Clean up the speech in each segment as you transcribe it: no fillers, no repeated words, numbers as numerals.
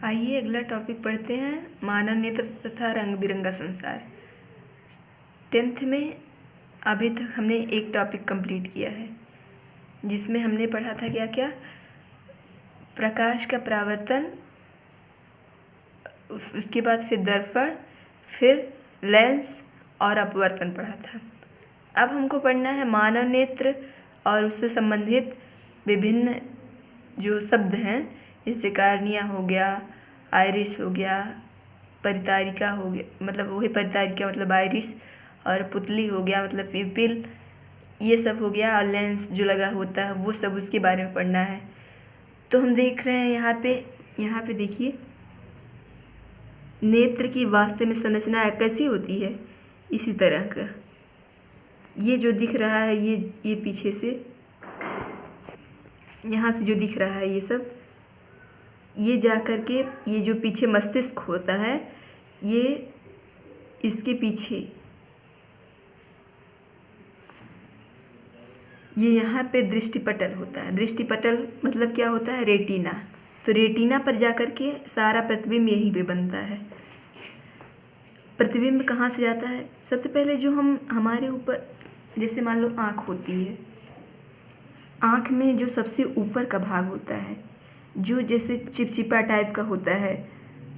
आइए अगला टॉपिक पढ़ते हैं, मानव नेत्र तथा रंग बिरंगा संसार। 10th में अभी तक हमने एक टॉपिक कंप्लीट किया है जिसमें हमने पढ़ा था क्या क्या, प्रकाश का परावर्तन, उसके बाद फिर दर्पण, फिर लेंस और अपवर्तन पढ़ा था। अब हमको पढ़ना है मानव नेत्र और उससे संबंधित विभिन्न जो शब्द हैं, जैसे कार्निया हो गया, आइरिस हो गया, परितारिका हो गया, मतलब वही परितारिका मतलब आइरिस, और पुतली हो गया मतलब पिपिल, ये सब हो गया, और लेंस जो लगा होता है वो सब, उसके बारे में पढ़ना है। तो हम देख रहे हैं यहाँ पे देखिए, नेत्र की वास्तव में संरचना कैसी होती है, इसी तरह का। ये जो दिख रहा है ये पीछे से यहाँ से जो दिख रहा है ये सब, ये जा कर के ये जो पीछे मस्तिष्क होता है, ये इसके पीछे ये यहाँ पे दृष्टिपटल होता है। दृष्टिपटल मतलब क्या होता है, रेटिना। तो रेटिना पर जा कर के सारा प्रतिबिंब यहीं पे बनता है। प्रतिबिंब कहाँ से जाता है, सबसे पहले जो हमारे ऊपर, जैसे मान लो आँख होती है, आँख में जो सबसे ऊपर का भाग होता है, जो जैसे चिपचिपा टाइप का होता है,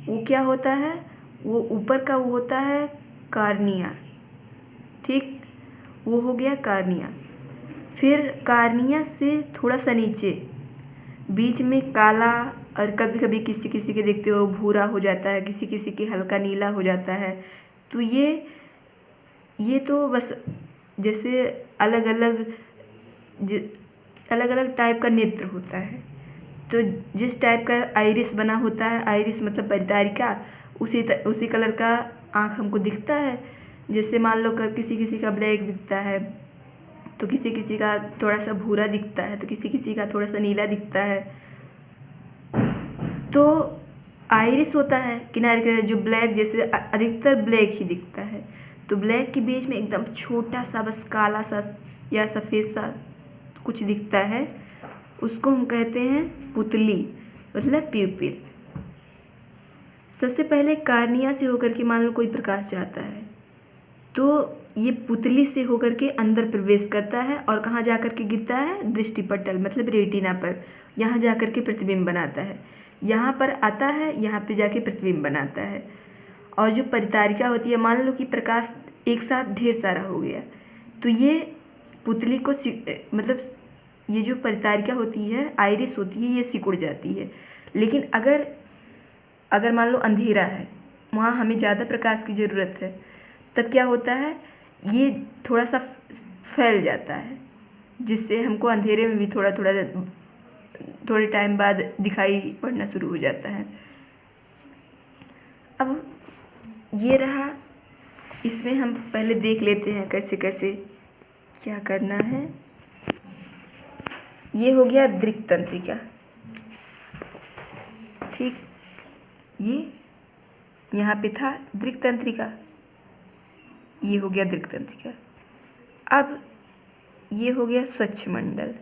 वो क्या होता है, वो ऊपर का वो होता है कार्निया। ठीक, वो हो गया कार्निया। फिर कार्निया से थोड़ा सा नीचे बीच में काला, और कभी कभी किसी किसी के देखते हो भूरा हो जाता है, किसी किसी के हल्का नीला हो जाता है। तो ये तो बस जैसे अलग अलग टाइप का नेत्र होता है। तो जिस टाइप का आइरिस बना होता है, आइरिस मतलब परितारिका, उसी कलर का आँख हमको दिखता है। जैसे मान लो किसी किसी का ब्लैक दिखता है, तो किसी किसी का थोड़ा सा भूरा दिखता है, तो किसी किसी का थोड़ा सा नीला दिखता है। तो आइरिस होता है किनारे किनारे जो ब्लैक, जैसे अधिकतर ब्लैक ही दिखता है। तो ब्लैक के बीच में एकदम छोटा सा बस काला सा या सफ़ेद सा कुछ दिखता है, उसको हम कहते हैं पुतली मतलब प्यूपिल। सबसे पहले कार्निया से होकर के मान लो कोई प्रकाश जाता है, तो ये पुतली से होकर के अंदर प्रवेश करता है और कहाँ जा कर के गिरता है, दृष्टिपटल मतलब रेटिना पर। यहाँ जा कर के प्रतिबिंब बनाता है, यहाँ पर आता है, यहाँ पे जाके प्रतिबिंब बनाता है। और जो परितारिका होती है, मान लो कि प्रकाश एक साथ ढेर सारा हो गया, तो ये पुतली को मतलब ये जो परितारिका होती है, आइरिस होती है, ये सिकुड़ जाती है। लेकिन अगर मान लो अंधेरा है, वहाँ हमें ज़्यादा प्रकाश की ज़रूरत है, तब क्या होता है, ये थोड़ा सा फैल जाता है, जिससे हमको अंधेरे में भी थोड़े टाइम बाद दिखाई पड़ना शुरू हो जाता है। अब ये रहा, इसमें हम पहले देख लेते हैं कैसे कैसे क्या करना है। ये हो गया दृक् तंत्रिका। ठीक, ये यहाँ पे था दृक् तंत्रिका, ये हो गया दृक् तंत्रिका। अब ये हो गया स्वच्छ मंडल,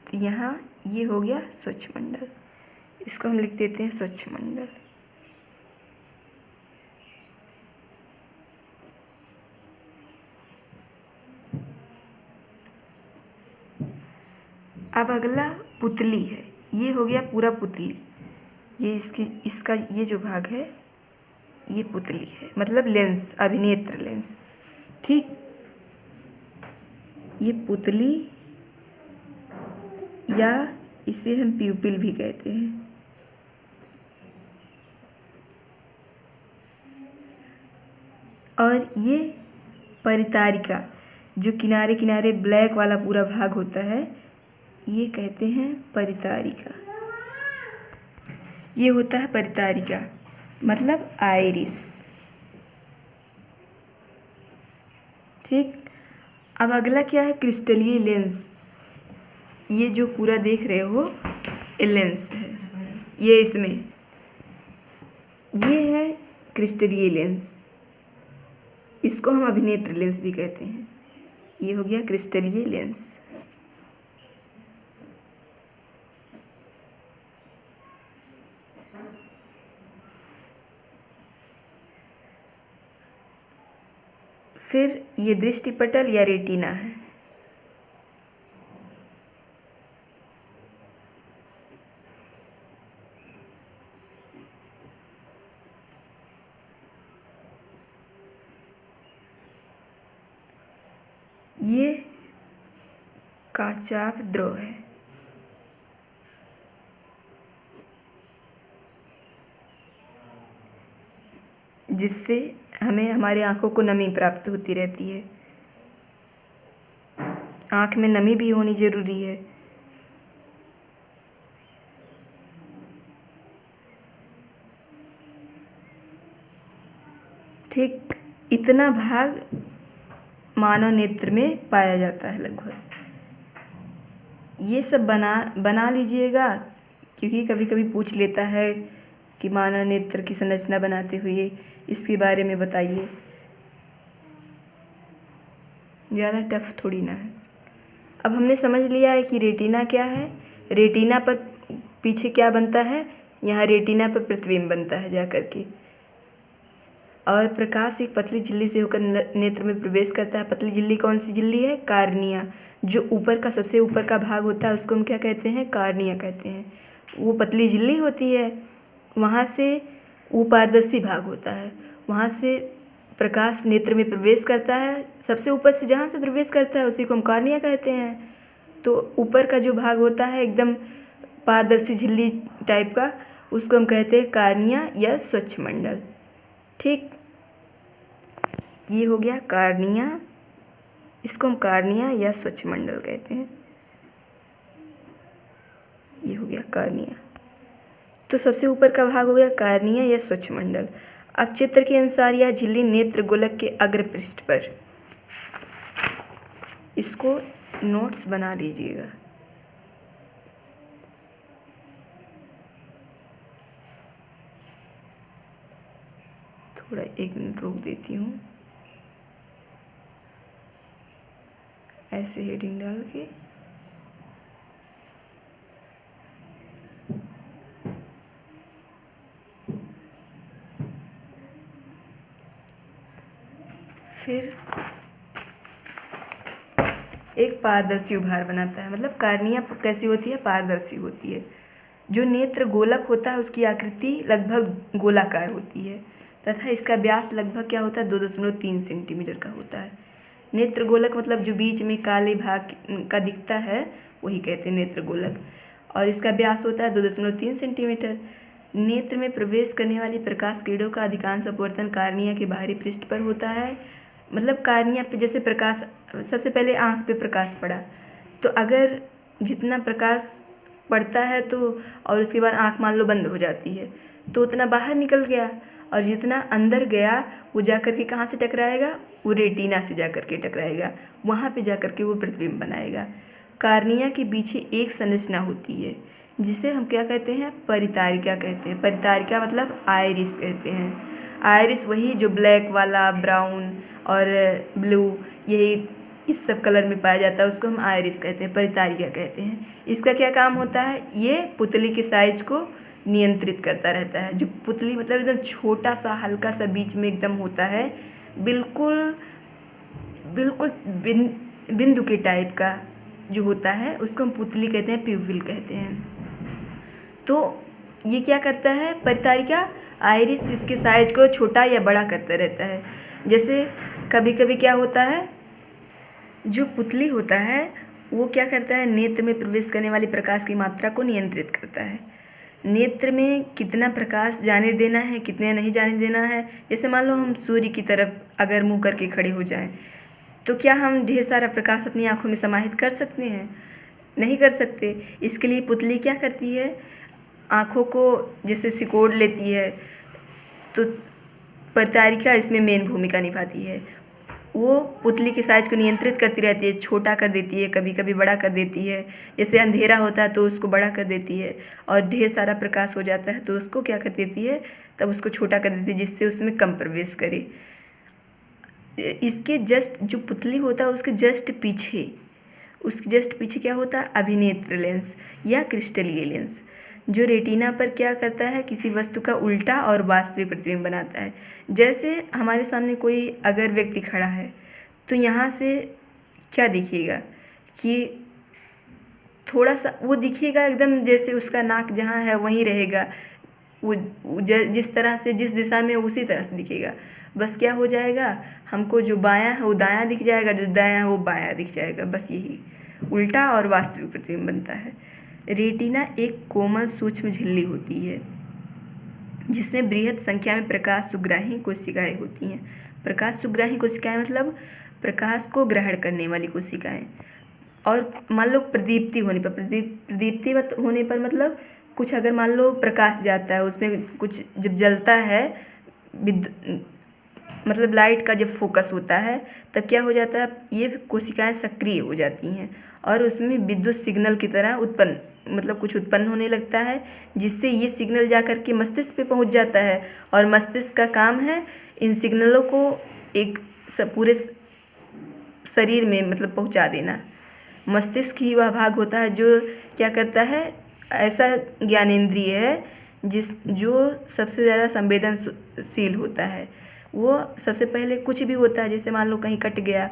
तो यहाँ ये हो गया स्वच्छ मंडल, इसको हम लिख देते हैं स्वच्छ मंडल। अब अगला पुतली है, ये हो गया पूरा पुतली। ये इसका ये जो भाग है, ये पुतली है मतलब लेंस, अभिनेत्र लेंस। ठीक, ये पुतली या इसे हम प्यूपिल भी कहते हैं। और ये परितारिका, जो किनारे किनारे ब्लैक वाला पूरा भाग होता है, ये कहते हैं परितारिका। ये होता है परितारिका मतलब आइरिस। ठीक, अब अगला क्या है, क्रिस्टलीय लेंस। ये जो पूरा देख रहे हो, ये लेंस है, ये इसमें ये है क्रिस्टलीय लेंस, इसको हम अभिनेत्र लेंस भी कहते हैं। ये हो गया क्रिस्टलीय लेंस। फिर ये दृष्टिपटल या रेटिना है। ये काचाभ द्रव है। जिससे हमें हमारे आँखों को नमी प्राप्त होती रहती है। आँख में नमी भी होनी ज़रूरी है। ठीक इतना भाग मानव नेत्र में पाया जाता है लगभग। ये सब बना लीजिएगा, क्योंकि कभी कभी पूछ लेता है कि मानव नेत्र की संरचना बनाते हुए इसके बारे में बताइए। ज़्यादा टफ थोड़ी ना है। अब हमने समझ लिया है कि रेटिना क्या है। रेटिना पर पीछे क्या बनता है, यहाँ रेटिना पर प्रतिबिंब बनता है जा कर के, और प्रकाश एक पतली झिल्ली से होकर नेत्र में प्रवेश करता है। पतली झिल्ली कौन सी झिल्ली है? कार्निया। जो ऊपर का सबसे ऊपर का भाग होता है उसको हम क्या कहते हैं? कार्निया कहते हैं। वो पतली झिल्ली होती है, वहाँ से वो पारदर्शी भाग होता है, वहाँ से प्रकाश नेत्र में प्रवेश करता है। सबसे ऊपर से जहाँ से प्रवेश करता है उसी को हम कार्निया कहते हैं। तो ऊपर का जो भाग होता है एकदम पारदर्शी झिल्ली टाइप का, उसको हम कहते हैं कार्निया या स्वच्छमंडल। ठीक, ये हो गया कार्निया, इसको हम कार्निया या स्वच्छमंडल कहते हैं। ये हो गया कार्निया। तो सबसे ऊपर का भाग हो गया कार्निया या स्वच्छमंडल। अब चित्र के अनुसार यह झिल्ली नेत्र गोलक के अग्र पृष्ठ पर, इसको नोट्स बना लीजिएगा। थोड़ा 1 मिनट रोक देती हूँ, ऐसे हेडिंग डाल के। फिर एक पारदर्शी उभार बनाता है। मतलब कार्निया कैसी होती है? पारदर्शी होती है। जो नेत्र गोलक होता है उसकी आकृति लगभग गोलाकार होती है तथा इसका व्यास लगभग क्या होता है? 2.3 सेंटीमीटर का होता है। नेत्र गोलक मतलब जो बीच में काले भाग का दिखता है वही कहते हैं नेत्र गोलक, और इसका व्यास होता है 2.3 सेंटीमीटर। नेत्र में प्रवेश करने वाली प्रकाश किरणों का अधिकांश अपवर्तन कार्निया के बाहरी पृष्ठ पर होता है। मतलब कार्निया पे जैसे प्रकाश, सबसे पहले आँख पे प्रकाश पड़ा, तो अगर जितना प्रकाश पड़ता है तो और उसके बाद आँख मान लो बंद हो जाती है तो उतना बाहर निकल गया, और जितना अंदर गया वो जा कर के कहाँ से टकराएगा? वो रेटिना से जा कर के टकराएगा, वहाँ पे जा कर के वो प्रतिबिंब बनाएगा। कार्निया के पीछे एक संरचना होती है जिसे हम क्या कहते हैं? परितारिका कहते हैं। परितारिका मतलब आइरिस कहते हैं। आइरिस वही जो ब्लैक वाला, ब्राउन और ब्लू, यही इस सब कलर में पाया जाता है, उसको हम आइरिस कहते हैं, परितारिका कहते हैं। इसका क्या काम होता है? ये पुतली के साइज को नियंत्रित करता रहता है। जो पुतली मतलब एकदम छोटा सा, हल्का सा बीच में एकदम होता है, बिल्कुल बिल्कुल बिंदु के टाइप का जो होता है उसको हम पुतली कहते हैं, प्यूपिल कहते हैं। तो ये क्या करता है? परितारिका आइरिस इसके साइज को छोटा या बड़ा करता रहता है। जैसे कभी कभी क्या होता है, जो पुतली होता है वो क्या करता है? नेत्र में प्रवेश करने वाली प्रकाश की मात्रा को नियंत्रित करता है। नेत्र में कितना प्रकाश जाने देना है, कितने नहीं जाने देना है। जैसे मान लो हम सूर्य की तरफ अगर मुँह करके खड़े हो जाएं, तो क्या हम ढेर सारा प्रकाश अपनी आँखों में समाहित कर सकते हैं? नहीं कर सकते। इसके लिए पुतली क्या करती है? आँखों को जैसे सिकोड़ लेती है, तो परितारिका इसमें मेन भूमिका निभाती है। वो पुतली के साइज को नियंत्रित करती रहती है, छोटा कर देती है, कभी कभी बड़ा कर देती है। जैसे अंधेरा होता है तो उसको बड़ा कर देती है, और ढेर सारा प्रकाश हो जाता है तो उसको क्या कर देती है? तब उसको छोटा कर देती है, जिससे उसमें कम प्रवेश करे। इसके जस्ट जो पुतली होता है उसके जस्ट पीछे क्या होता है? अभिनेत्र लेंस या क्रिस्टलीय लेंस। जो रेटिना पर क्या करता है, किसी वस्तु का उल्टा और वास्तविक प्रतिबिंब बनाता है। जैसे हमारे सामने कोई अगर व्यक्ति खड़ा है तो यहाँ से क्या दिखेगा कि थोड़ा सा वो दिखेगा एकदम जैसे उसका नाक जहाँ है वहीं रहेगा, वो जिस तरह से जिस दिशा में उसी तरह से दिखेगा। बस क्या हो जाएगा, हमको जो बायां है वो दायां दिख जाएगा, जो दायां है वो बायां दिख जाएगा। बस यही उल्टा और वास्तविक प्रतिबिंब बनता है। रेटिना एक कोमल सूक्ष्म झिल्ली होती है जिसमें बृहद संख्या में प्रकाश सुग्राही कोशिकाएं होती हैं। प्रकाश सुग्राही कोशिकाएं मतलब प्रकाश को ग्रहण करने वाली कोशिकाएं। और मान लो प्रदीप्ति होने पर, प्रदीप्ति होने पर मतलब कुछ अगर मान लो प्रकाश जाता है, उसमें कुछ जब जलता है, मतलब लाइट का जब फोकस होता है तब क्या हो जाता है, ये कोशिकाएं सक्रिय हो जाती हैं और उसमें विद्युत सिग्नल की तरह कुछ उत्पन्न होने लगता है, जिससे ये सिग्नल जा कर के मस्तिष्क पे पहुंच जाता है। और मस्तिष्क का काम है इन सिग्नलों को एक पूरे शरीर में पहुंचा देना। मस्तिष्क ही वह भाग होता है जो क्या करता है, ऐसा ज्ञानेंद्रिय है जो सबसे ज़्यादा संवेदनशील होता है। वो सबसे पहले कुछ भी होता है, जैसे मान लो कहीं कट गया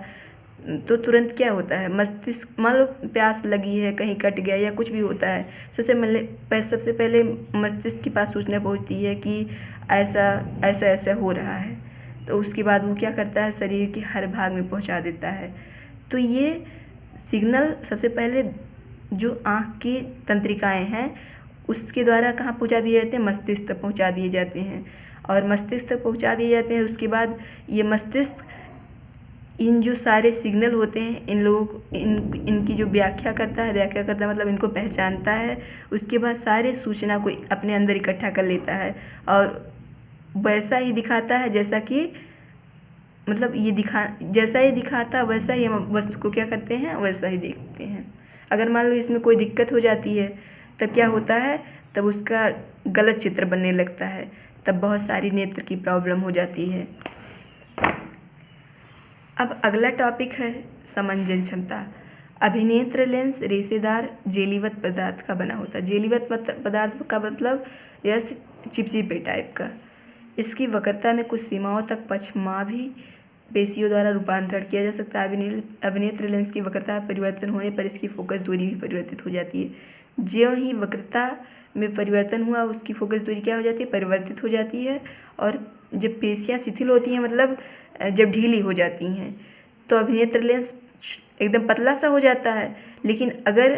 तो तुरंत क्या होता है, मस्तिष्क, मान लो प्यास लगी है, कहीं कट गया या कुछ भी होता है, सबसे पहले मस्तिष्क के पास सूचना पहुंचती है कि ऐसा ऐसा ऐसा हो रहा है। तो उसके बाद वो क्या करता है, शरीर के हर भाग में पहुंचा देता है। तो ये सिग्नल सबसे पहले जो आँख की तंत्रिकाएं हैं उसके द्वारा कहाँ पहुंचा दिए जाते हैं, मस्तिष्क तक पहुंचा दिए जाते हैं। और मस्तिष्क तक पहुंचा दिए जाते हैं, उसके बाद ये मस्तिष्क इन जो सारे सिग्नल होते हैं इनकी जो व्याख्या करता है मतलब इनको पहचानता है। उसके बाद सारे सूचना को अपने अंदर इकट्ठा कर लेता है और वैसा ही दिखाता है जैसा कि जैसा ही दिखाता वैसा ही हम वस्तु को क्या करते हैं, वैसा ही देखते हैं। अगर मान लो इसमें कोई दिक्कत हो जाती है तब क्या होता है, तब उसका गलत चित्र बनने लगता है, तब बहुत सारी नेत्र की प्रॉब्लम हो जाती है। अब अगला टॉपिक है समंजन क्षमता। अभिनेत्र लेंस रेशेदार जेलीवत पदार्थ का बना होता है। जेलीवत पदार्थ का मतलब यह चिपचिपे टाइप का। इसकी वक्रता में कुछ सीमाओं तक पक्षमाभी पेशियों द्वारा रूपांतरण किया जा सकता है। अभिनेत्र लेंस की वक्रता में परिवर्तन होने पर इसकी फोकस दूरी भी परिवर्तित हो जाती है। ज्यों ही वक्रता में परिवर्तन हुआ उसकी फोकस दूरी क्या हो जाती है, परिवर्तित हो जाती है। और जब पेशियाँ शिथिल होती हैं मतलब जब ढीली हो जाती हैं तो अभिनेत्र लेंस एकदम पतला सा हो जाता है। लेकिन अगर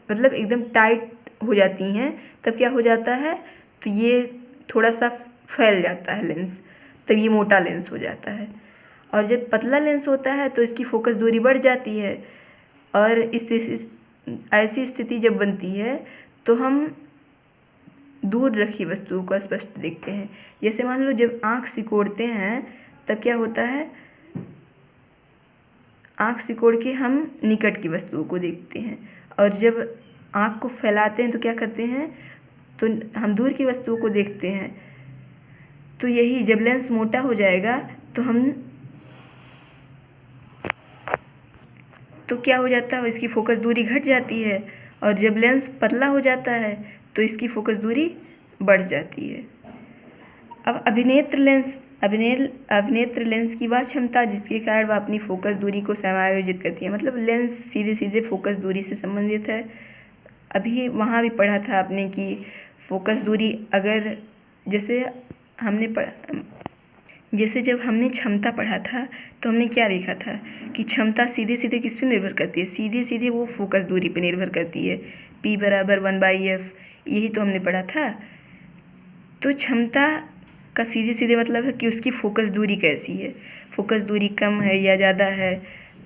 एकदम टाइट हो जाती हैं तब क्या हो जाता है, तो ये थोड़ा सा फैल जाता है लेंस, तब ये मोटा लेंस हो जाता है। और जब पतला लेंस होता है तो इसकी फोकस दूरी बढ़ जाती है। और ऐसी स्थिति जब बनती है तो हम दूर रखी वस्तुओं को स्पष्ट देखते हैं। जैसे मान लो जब आँख सिकोड़ते हैं तब क्या होता है, आँख सिकोड़ के हम निकट की वस्तुओं को देखते हैं। और जब आँख को फैलाते हैं तो क्या करते हैं, तो हम दूर की वस्तुओं को देखते हैं। तो यही जब लेंस मोटा हो जाएगा तो क्या हो जाता है, इसकी फोकस दूरी घट जाती है। और जब लेंस पतला हो जाता है तो इसकी फोकस दूरी बढ़ जाती है। अब अभिनेत्र लेंस की वह क्षमता जिसके कारण वह अपनी फोकस दूरी को समायोजित करती है। मतलब लेंस सीधे सीधे फोकस दूरी से संबंधित है। अभी वहाँ भी पढ़ा था आपने कि फोकस दूरी अगर जैसे जब हमने क्षमता पढ़ा था तो हमने क्या देखा था कि क्षमता सीधे सीधे किस पे निर्भर करती है, सीधे सीधे वो फोकस दूरी पे निर्भर करती है। P = 1/f, यही तो हमने पढ़ा था। तो क्षमता का सीधे सीधे मतलब है कि उसकी फोकस दूरी कैसी है, फोकस दूरी कम है या ज़्यादा है,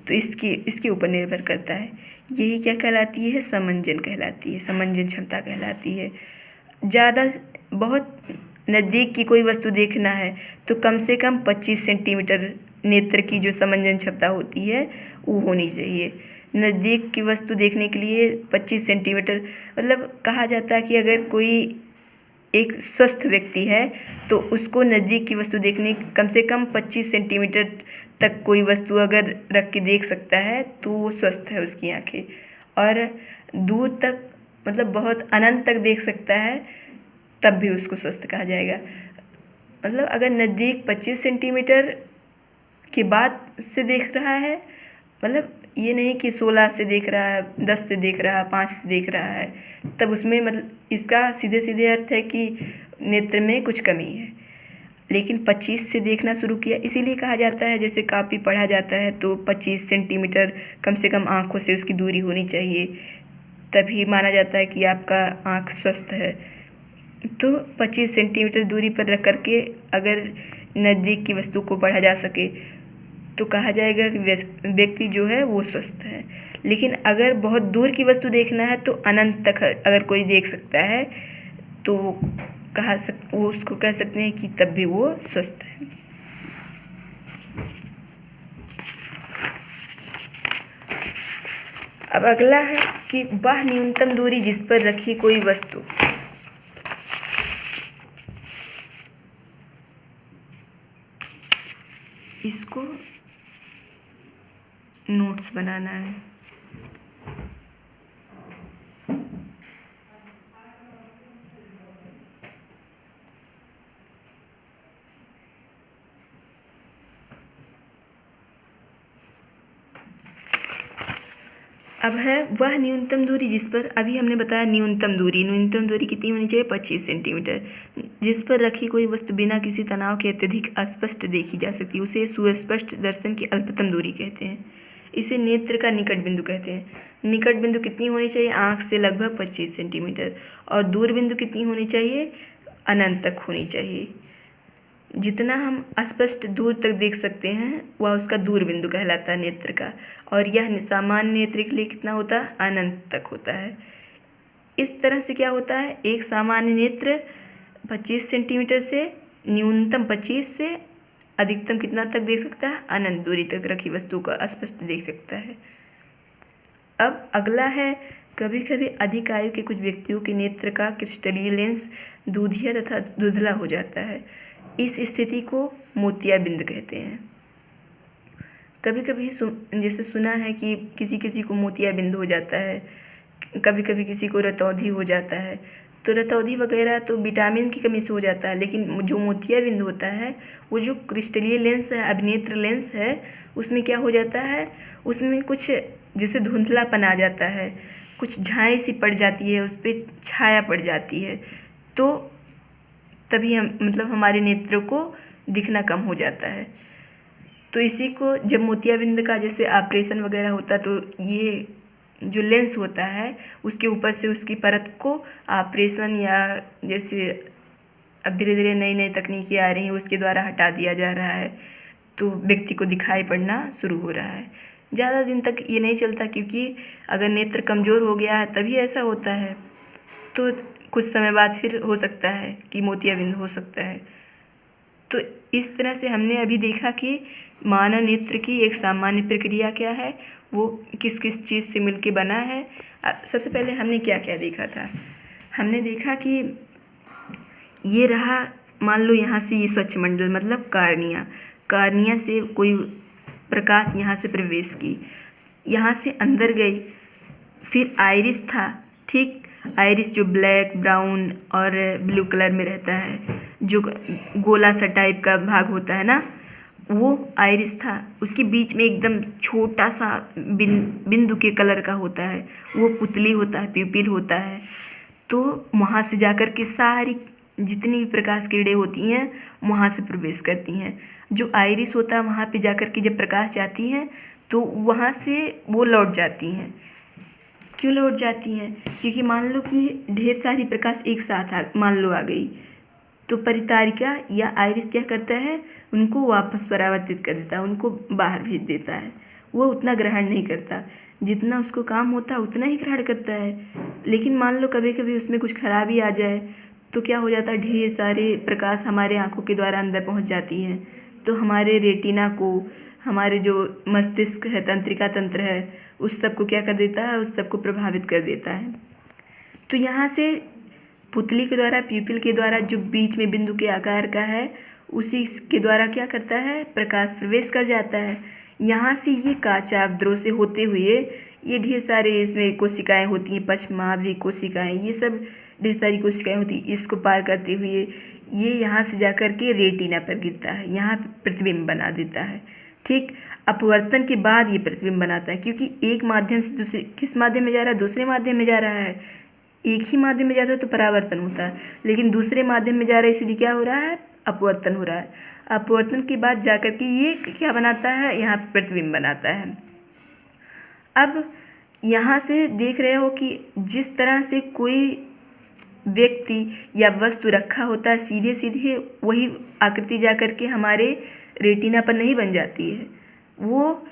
तो इसके ऊपर निर्भर करता है। यही क्या कहलाती है, समंजन कहलाती है, समंजन क्षमता कहलाती है। बहुत नज़दीक की कोई वस्तु देखना है तो कम से कम 25 सेंटीमीटर नेत्र की जो समंजन क्षमता होती है वो होनी चाहिए। नज़दीक की वस्तु देखने के लिए 25 सेंटीमीटर कहा जाता है कि अगर कोई एक स्वस्थ व्यक्ति है तो उसको नज़दीक की वस्तु देखने कम से कम 25 सेंटीमीटर तक कोई वस्तु अगर रख के देख सकता है तो वो स्वस्थ है उसकी आँखें। और दूर तक मतलब बहुत अनंत तक देख सकता है तब भी उसको स्वस्थ कहा जाएगा। मतलब अगर नज़दीक 25 सेंटीमीटर के बाद से देख रहा है, मतलब ये नहीं कि 16 से देख रहा है, 10 से देख रहा है, 5 से देख रहा है, तब उसमें मतलब इसका सीधे सीधे अर्थ है कि नेत्र में कुछ कमी है। लेकिन 25 से देखना शुरू किया, इसीलिए कहा जाता है, जैसे काफ़ी पढ़ा जाता है तो 25 सेंटीमीटर कम से कम आँखों से उसकी दूरी होनी चाहिए, तभी माना जाता है कि आपका आँख स्वस्थ है। तो 25 सेंटीमीटर दूरी पर रख करके अगर नज़दीक की वस्तु को पढ़ा जा सके तो कहा जाएगा कि व्यक्ति जो है वो स्वस्थ है। लेकिन अगर बहुत दूर की वस्तु देखना है तो अनंत तक अगर कोई देख सकता है तो वो उसको कह सकते हैं कि तब भी वो स्वस्थ है। अब अगला है कि वह न्यूनतम दूरी जिस पर रखी कोई वस्तु। इसको नोट्स बनाना है। अब है वह न्यूनतम दूरी जिस पर, अभी हमने बताया न्यूनतम दूरी कितनी होनी चाहिए, 25 सेंटीमीटर, जिस पर रखी कोई वस्तु बिना किसी तनाव के अत्यधिक अस्पष्ट देखी जा सकती है, उसे सुस्पष्ट दर्शन की अल्पतम दूरी कहते हैं। इसे नेत्र का निकट बिंदु कहते हैं। निकट बिंदु कितनी होनी चाहिए, आँख से लगभग 25 सेंटीमीटर, और दूर बिंदु कितनी होनी चाहिए, अनंत तक होनी चाहिए। जितना हम अस्पष्ट दूर तक देख सकते हैं वह उसका दूर बिंदु कहलाता है नेत्र का, और यह सामान्य नेत्र के लिए कितना होता है, अनंत तक होता है। इस तरह से क्या होता है, एक सामान्य नेत्र 25 सेंटीमीटर से न्यूनतम 25 से अधिकतम कितना तक देख सकता है, अनंत दूरी तक रखी वस्तु को स्पष्ट देख सकता है। अब अगला है, कभी कभी अधिक आयु के कुछ व्यक्तियों के नेत्र का क्रिस्टलीय लेंस दूधिया तथा धुंधला हो जाता है। इस स्थिति को मोतियाबिंद कहते हैं। कभी कभी जैसे सुना है कि किसी किसी को मोतियाबिंद हो जाता है, कभी कभी किसी को रतौंधी हो जाता है। तो रतौंधी वगैरह तो विटामिन की कमी से हो जाता है, लेकिन जो मोतियाबिंद होता है वो जो क्रिस्टलीय लेंस है, अभिनेत्र लेंस है, उसमें क्या हो जाता है, उसमें कुछ जैसे धुंधलापन आ जाता है, कुछ झाई सी पड़ जाती है, उस पर छाया पड़ जाती है, तो तभी हम मतलब हमारे नेत्रों को दिखना कम हो जाता है। तो इसी को जब मोतियाबिंद का जैसे ऑपरेशन वगैरह होता है तो ये जो लेंस होता है उसके ऊपर से उसकी परत को ऑपरेशन या जैसे अब धीरे धीरे नई नई तकनीकें आ रही हैं उसके द्वारा हटा दिया जा रहा है, तो व्यक्ति को दिखाई पड़ना शुरू हो रहा है। ज़्यादा दिन तक ये नहीं चलता, क्योंकि अगर नेत्र कमज़ोर हो गया है तभी ऐसा होता है, तो कुछ समय बाद फिर हो सकता है कि मोतियाबिंद हो सकता है। तो इस तरह से हमने अभी देखा कि मानव नेत्र की एक सामान्य प्रक्रिया क्या है, वो किस किस चीज़ से मिलके बना है। सबसे पहले हमने क्या क्या देखा था, हमने देखा कि ये रहा, मान लो यहाँ से ये स्वच्छ मंडल मतलब कार्निया से कोई प्रकाश यहाँ से प्रवेश की, यहाँ से अंदर गई, फिर आइरिस था, ठीक, आइरिस जो ब्लैक, ब्राउन और ब्लू कलर में रहता है, जो गोला सा टाइप का भाग होता है ना, वो आइरिस था। उसके बीच में एकदम छोटा सा बिंदु के कलर का होता है, वो पुतली होता है, प्यूपिल होता है। तो वहाँ से जाकर के सारी जितनी भी प्रकाश किरणें होती हैं वहाँ से प्रवेश करती हैं। जो आइरिस होता है वहाँ पे जाकर के जब प्रकाश जाती हैं तो वहाँ से वो लौट जाती हैं। क्यों लौट जाती हैं, क्योंकि मान लो कि ढेर सारी प्रकाश एक साथ मान लो आ गई, तो परितारिका या आइरिस क्या करता है, उनको वापस परावर्तित कर देता है, उनको बाहर भेज देता है। वो उतना ग्रहण नहीं करता, जितना उसको काम होता है उतना ही ग्रहण करता है। लेकिन मान लो कभी कभी उसमें कुछ खराबी आ जाए तो क्या हो जाता है, ढेर सारे प्रकाश हमारे आँखों के द्वारा अंदर पहुँच जाती हैं, तो हमारे रेटिना को, हमारे जो मस्तिष्क है, तंत्रिका तंत्र है, उस सब को क्या कर देता है, उस सब को प्रभावित कर देता है। तो यहाँ से पुतली के द्वारा, प्यूपिल के द्वारा जो बीच में बिंदु के आकार का है, उसी के द्वारा क्या करता है, प्रकाश प्रवेश कर जाता है। यहाँ से ये काचा अवद्रोह से होते हुए ये ढेर सारे इसमें कोशिकाएं होती हैं, पश्चमाभि कोशिकाएं, ये सब ढेर सारी कोशिकाएं होती हैं। इसको पार करते हुए ये यहाँ से जाकर के रेटिना पर गिरता है, यहाँ प्रतिबिंब बना देता है। ठीक, अपवर्तन के बाद ये प्रतिबिंब बनाता है, क्योंकि एक माध्यम से दूसरे, किस माध्यम में जा रहा है, दूसरे माध्यम में जा रहा है। एक ही माध्यम में जाता है तो परावर्तन होता है, लेकिन दूसरे माध्यम में जा रहा है, इसलिए क्या हो रहा है, अपवर्तन हो रहा है। अपवर्तन के बाद जाकर के ये क्या बनाता है, यहाँ प्रतिबिंब बनाता है। अब यहाँ से देख रहे हो कि जिस तरह से कोई व्यक्ति या वस्तु रखा होता है, सीधे सीधे वही आकृति जाकर के हमारे रेटिना पर नहीं बन जाती है, वो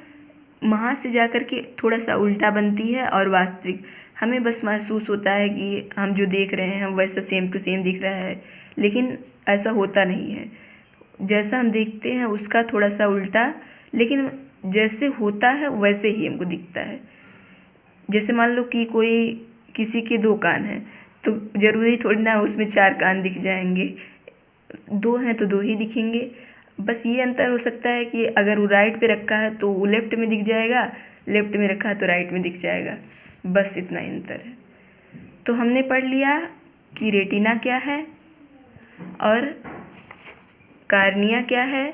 वहाँ से जाकर के थोड़ा सा उल्टा बनती है। और वास्तविक हमें बस महसूस होता है कि हम जो देख रहे हैं वैसा सेम टू सेम दिख रहा है, लेकिन ऐसा होता नहीं है। जैसा हम देखते हैं उसका थोड़ा सा उल्टा, लेकिन जैसे होता है वैसे ही हमको दिखता है। जैसे मान लो कि कोई किसी के 2 कान हैं, तो ज़रूरी थोड़ी ना उसमें 4 कान दिख जाएंगे, 2 हैं तो 2 ही दिखेंगे। बस ये अंतर हो सकता है कि अगर वो राइट पे रखा है तो वो लेफ़्ट में दिख जाएगा, लेफ़्ट में रखा है तो राइट में दिख जाएगा, बस इतना ही अंतर है। तो हमने पढ़ लिया कि रेटिना क्या है और कार्निया क्या है,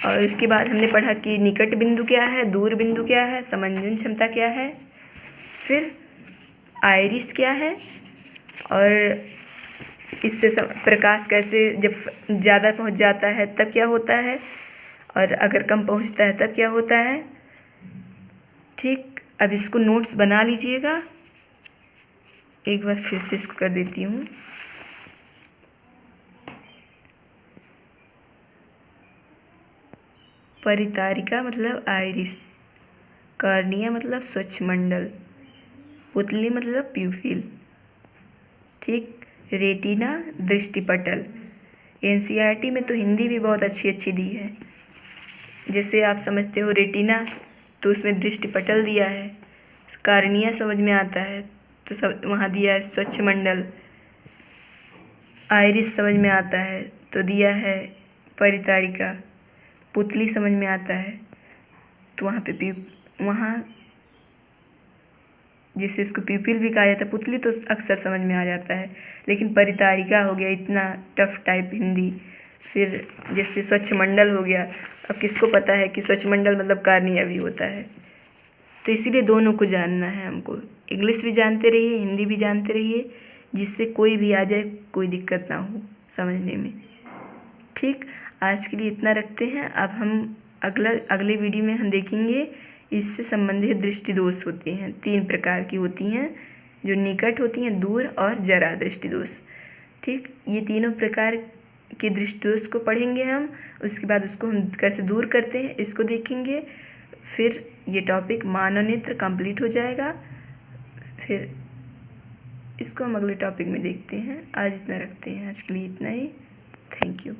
और इसके बाद हमने पढ़ा कि निकट बिंदु क्या है, दूर बिंदु क्या है, समंजन क्षमता क्या है, फिर आइरिस क्या है, और इससे प्रकाश कैसे जब ज़्यादा पहुंच जाता है तब क्या होता है, और अगर कम पहुंचता है तब क्या होता है। ठीक, अब इसको नोट्स बना लीजिएगा। एक बार फिर से इसको कर देती हूँ। परितारिका मतलब आइरिस, कार्निया मतलब स्वच्छमंडल, पुतली मतलब प्यूपिल। ठीक, रेटिना दृष्टिपटल। एनसीईआरटी में तो हिंदी भी बहुत अच्छी अच्छी दी है। जैसे आप समझते हो रेटिना तो उसमें दृष्टिपटल दिया है, कार्निया समझ में आता है तो सब वहाँ दिया है स्वच्छमंडल, आइरिस समझ में आता है तो दिया है परितारिका, पुतली समझ में आता है तो वहाँ पे वहाँ जैसे इसको प्यूपिल भी कहा जाता है, पुतली तो अक्सर समझ में आ जाता है, लेकिन परितारिका हो गया इतना टफ टाइप हिंदी। फिर जैसे स्वच्छमंडल हो गया, अब किसको पता है कि स्वच्छमंडल मतलब कार्निया भी होता है। तो इसीलिए दोनों को जानना है हमको, इंग्लिश भी जानते रहिए, हिंदी भी जानते रहिए, जिससे कोई भी आ जाए कोई दिक्कत ना हो समझने में। ठीक, आज के लिए इतना रखते हैं। अब हम अगले वीडियो में हम देखेंगे इससे संबंधित दृष्टि दोष होते हैं, 3 प्रकार की होती हैं, जो निकट होती हैं, दूर और जरा दृष्टि दोष। ठीक, ये तीनों प्रकार के दृष्टि दोष को पढ़ेंगे हम, उसके बाद उसको हम कैसे दूर करते हैं इसको देखेंगे। फिर ये टॉपिक मानव नेत्र कंप्लीट हो जाएगा, फिर इसको हम अगले टॉपिक में देखते हैं। आज इतना रखते हैं, आज के लिए इतना ही। Thank you.